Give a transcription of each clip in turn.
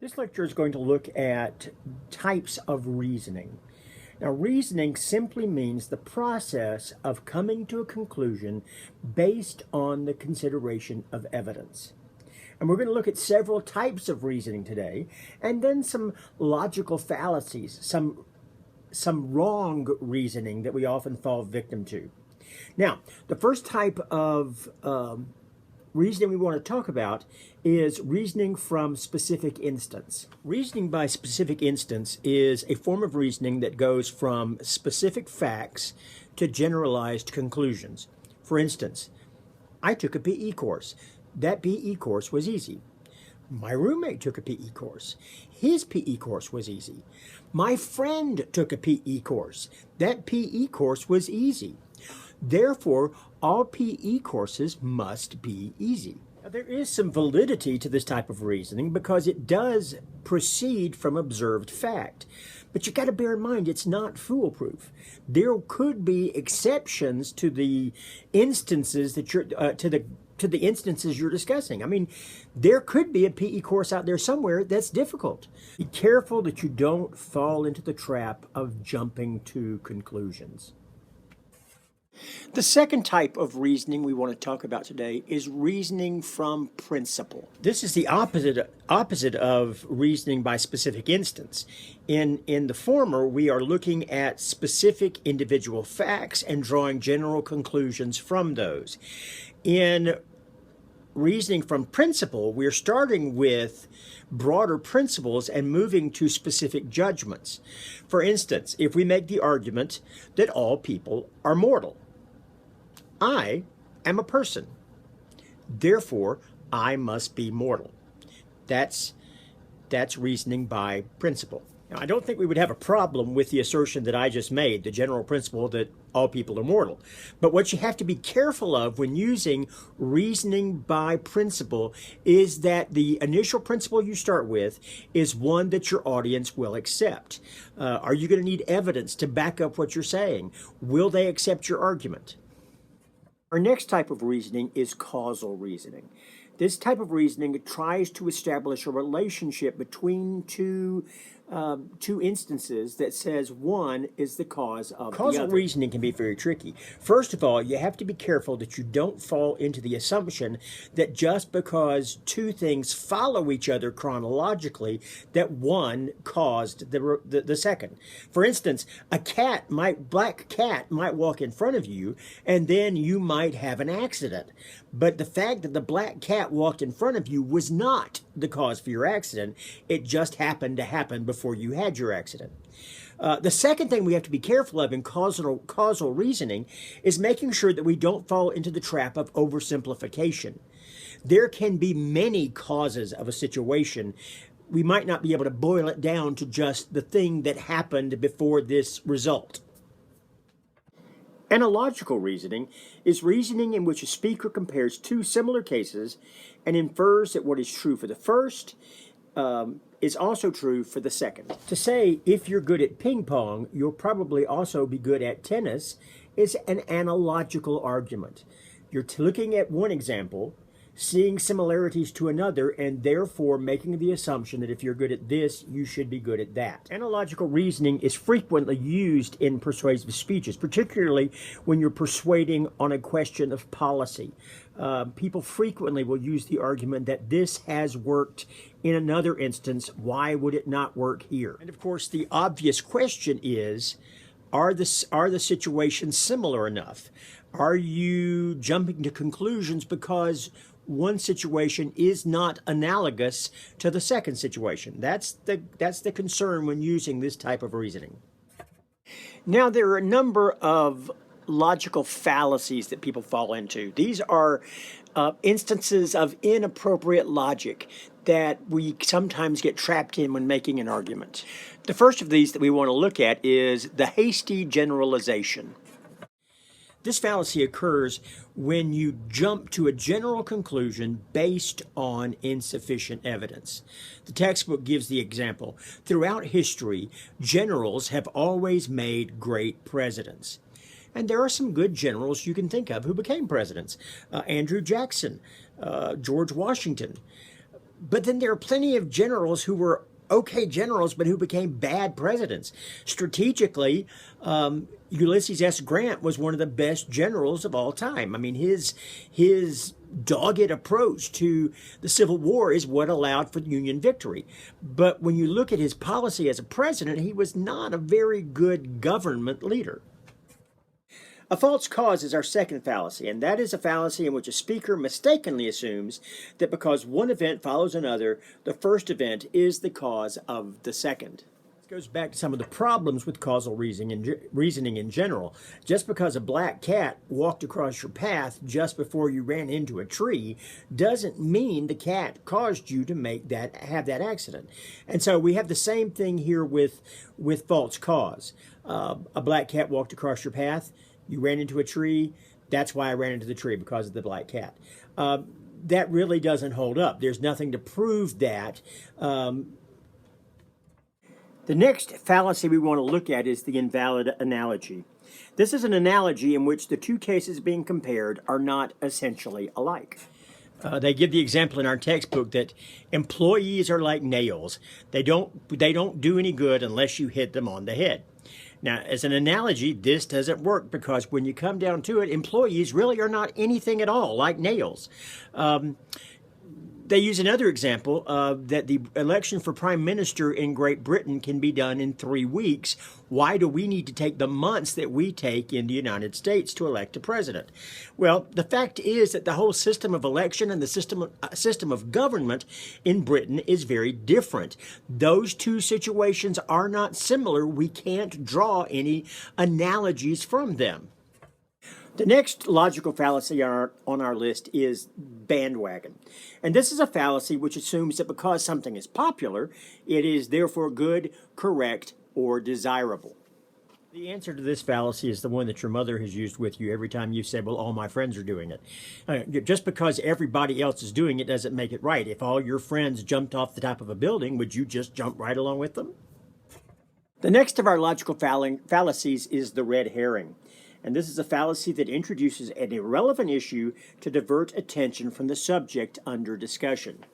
This lecture is going to look at types of reasoning. Now, reasoning simply means the process of coming to a conclusion based on the consideration of evidence. And we're going to look at several types of reasoning today, and then some logical fallacies, some wrong reasoning that we often fall victim to. Now, the first type of reasoning we want to talk about is reasoning from specific instance. Reasoning by specific instance is a form of reasoning that goes from specific facts to generalized conclusions. For instance, I took a PE course. That PE course was easy. My roommate took a PE course. His PE course was easy. My friend took a PE course. That PE course was easy. Therefore, all PE courses must be easy. Now, there is some validity to this type of reasoning because it does proceed from observed fact. But you've got to bear in mind it's not foolproof. There could be exceptions to the instances that you're to the instances you're discussing. I mean, there could be a PE course out there somewhere that's difficult. Be careful that you don't fall into the trap of jumping to conclusions. The second type of reasoning we want to talk about today is reasoning from principle. This is the opposite of reasoning by specific instance. In the former, we are looking at specific individual facts and drawing general conclusions from those. In reasoning from principle, we're starting with broader principles and moving to specific judgments. For instance, if we make the argument that all people are mortal, I am a person. Therefore, I must be mortal. That's reasoning by principle. Now, I don't think we would have a problem with the assertion that I just made, the general principle that all people are mortal. But what you have to be careful of when using reasoning by principle is that the initial principle you start with is one that your audience will accept. Are you going to need evidence to back up what you're saying? Will they accept your argument? Our next type of reasoning is causal reasoning. This type of reasoning tries to establish a relationship between two instances that says one is the cause of the other. Causal reasoning can be very tricky. First of all, you have to be careful that you don't fall into the assumption that just because two things follow each other chronologically, that one caused the second. For instance, a black cat might walk in front of you, and then you might have an accident. But the fact that the black cat walked in front of you was not the cause for your accident. It just happened to happen before you had your accident. The second thing we have to be careful of in causal reasoning is making sure that we don't fall into the trap of oversimplification. There can be many causes of a situation. We might not be able to boil it down to just the thing that happened before this result. Analogical reasoning is reasoning in which a speaker compares two similar cases and infers that what is true for the first is also true for the second. To say, if you're good at ping pong, you'll probably also be good at tennis is an analogical argument. You're looking at one example, seeing similarities to another, and therefore making the assumption that if you're good at this, you should be good at that. Analogical reasoning is frequently used in persuasive speeches, particularly when you're persuading on a question of policy. People frequently will use the argument that this has worked in another instance, why would it not work here? And of course, the obvious question is, are the situations similar enough? Are you jumping to conclusions because one situation is not analogous to the second situation? That's the concern when using this type of reasoning. Now, there are a number of logical fallacies that people fall into. These are instances of inappropriate logic that we sometimes get trapped in when making an argument. The first of these that we want to look at is the hasty generalization. This fallacy occurs when you jump to a general conclusion based on insufficient evidence. The textbook gives the example. Throughout history, generals have always made great presidents. And there are some good generals you can think of who became presidents. Andrew Jackson, George Washington. But then there are plenty of generals who were okay generals, but who became bad presidents. Strategically, Ulysses S. Grant was one of the best generals of all time. I mean, his dogged approach to the Civil War is what allowed for Union victory. But when you look at his policy as a president, he was not a very good government leader. A false cause is our second fallacy, and that is a fallacy in which a speaker mistakenly assumes that because one event follows another, the first event is the cause of the second. This goes back to some of the problems with causal reasoning in general. Just because a black cat walked across your path just before you ran into a tree doesn't mean the cat caused you to have that accident. And so we have the same thing here with false cause. A black cat walked across your path. You ran into a tree. That's why I ran into the tree, because of the black cat. That really doesn't hold up. There's nothing to prove that. The next fallacy we want to look at is the invalid analogy. This is an analogy in which the two cases being compared are not essentially alike. They give the example in our textbook that employees are like nails. They don't do any good unless you hit them on the head. Now, as an analogy, this doesn't work because when you come down to it, employees really are not anything at all like nails. They use another example that the election for prime minister in Great Britain can be done in 3 weeks. Why do we need to take the months that we take in the United States to elect a president? Well, the fact is that the whole system of election and the system of government in Britain is very different. Those two situations are not similar. We can't draw any analogies from them. The next logical fallacy on our list is bandwagon. And this is a fallacy which assumes that because something is popular, it is therefore good, correct, or desirable. The answer to this fallacy is the one that your mother has used with you every time you said, well, all my friends are doing it. Just because everybody else is doing it doesn't make it right. If all your friends jumped off the top of a building, would you just jump right along with them? The next of our logical fallacies is the red herring. And this is a fallacy that introduces an irrelevant issue to divert attention from the subject under discussion.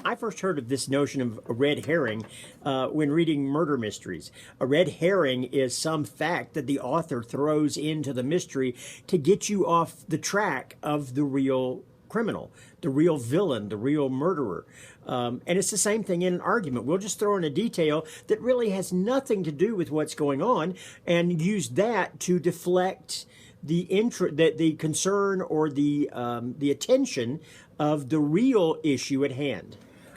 I first heard of this notion of a red herring when reading murder mysteries. A red herring is some fact that the author throws into the mystery to get you off the track of the real criminal, the real villain, the real murderer. And it's the same thing in an argument. We'll just throw in a detail that really has nothing to do with what's going on and use that to deflect the concern or the attention of the real issue at hand.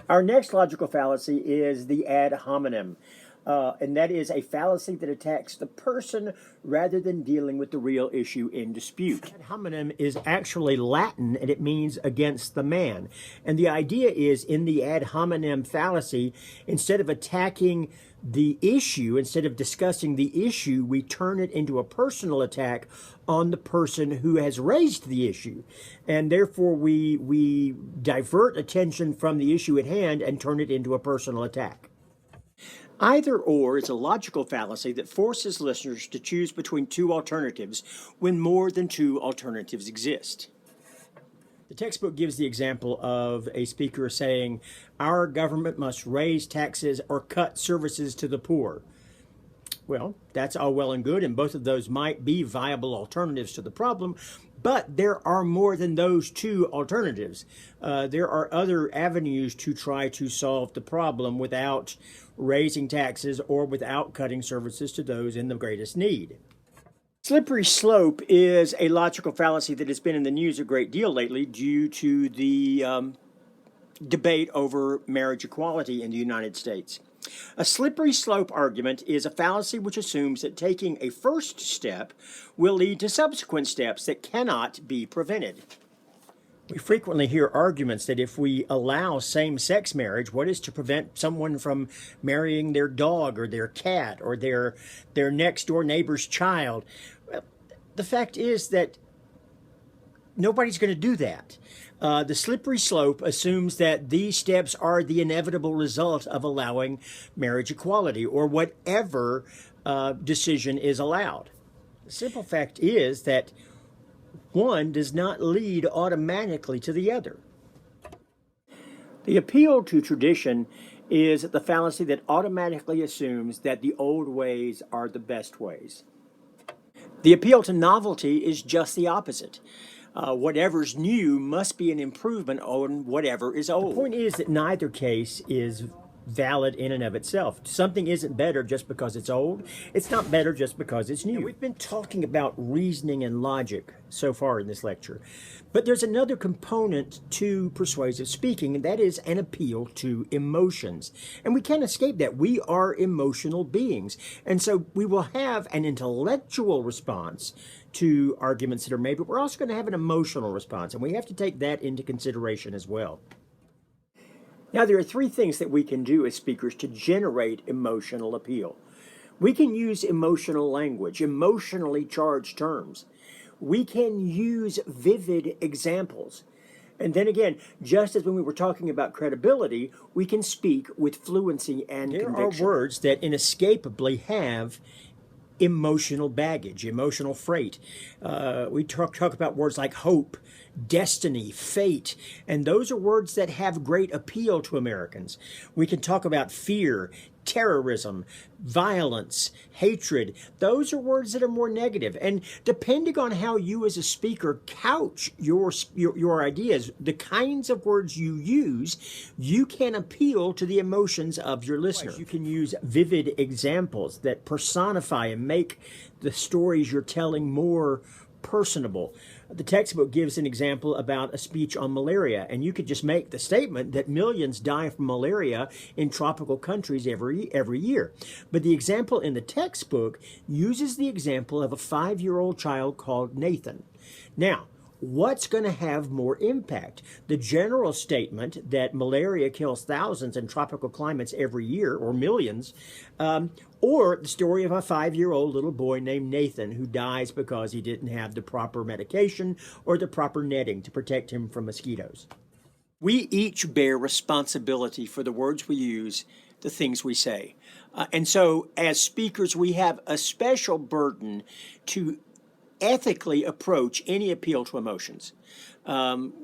Our next logical fallacy is the ad hominem. And that is a fallacy that attacks the person rather than dealing with the real issue in dispute. Ad hominem is actually Latin, and it means against the man. And the idea is, in the ad hominem fallacy, instead of attacking the issue, instead of discussing the issue, we turn it into a personal attack on the person who has raised the issue. And therefore, we divert attention from the issue at hand and turn it into a personal attack. Either-or is a logical fallacy that forces listeners to choose between two alternatives when more than two alternatives exist. The textbook gives the example of a speaker saying, our government must raise taxes or cut services to the poor. Well, that's all well and good, and both of those might be viable alternatives to the problem, but there are more than those two alternatives. There are other avenues to try to solve the problem without raising taxes or without cutting services to those in the greatest need. Slippery slope is a logical fallacy that has been in the news a great deal lately due to the debate over marriage equality in the United States. A slippery slope argument is a fallacy which assumes that taking a first step will lead to subsequent steps that cannot be prevented. We frequently hear arguments that if we allow same-sex marriage, what is to prevent someone from marrying their dog or their cat or their next-door neighbor's child? Well, the fact is that nobody's going to do that. The slippery slope assumes that these steps are the inevitable result of allowing marriage equality or whatever decision is allowed. The simple fact is that one does not lead automatically to the other. The appeal to tradition is the fallacy that automatically assumes that the old ways are the best ways. The appeal to novelty is just the opposite. Whatever's new must be an improvement on whatever is old. The point is that neither case is valid in and of itself. Something isn't better just because it's old. It's not better just because it's new. Now, we've been talking about reasoning and logic so far in this lecture, but there's another component to persuasive speaking, and that is an appeal to emotions. And we can't escape that. We are emotional beings. And so we will have an intellectual response to arguments that are made, but we're also going to have an emotional response, and we have to take that into consideration as well. Now, there are three things that we can do as speakers to generate emotional appeal. We can use emotional language, emotionally charged terms. We can use vivid examples. And then again, just as when we were talking about credibility, we can speak with fluency and conviction. There are words that inescapably have emotional baggage, emotional freight. We talk about words like hope, destiny, fate, and those are words that have great appeal to Americans. We can talk about fear, terrorism, violence, hatred. Those are words that are more negative. And depending on how you as a speaker couch your ideas, the kinds of words you use, you can appeal to the emotions of your listener. You can use vivid examples that personify and make the stories you're telling more personable. The textbook gives an example about a speech on malaria, and you could just make the statement that millions die from malaria in tropical countries every year. But the example in the textbook uses the example of a 5-year-old child called Nathan. Now, what's going to have more impact? The general statement that malaria kills thousands in tropical climates every year, or millions, or the story of a 5-year-old little boy named Nathan who dies because he didn't have the proper medication or the proper netting to protect him from mosquitoes. We each bear responsibility for the words we use, the things we say. And so as speakers, we have a special burden to ethically approach any appeal to emotions.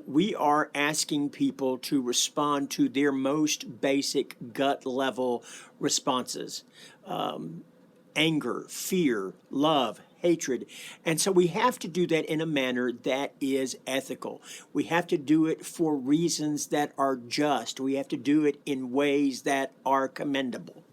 We are asking people to respond to their most basic gut level responses. Anger, fear, love, hatred. And so we have to do that in a manner that is ethical. We have to do it for reasons that are just. We have to do it in ways that are commendable.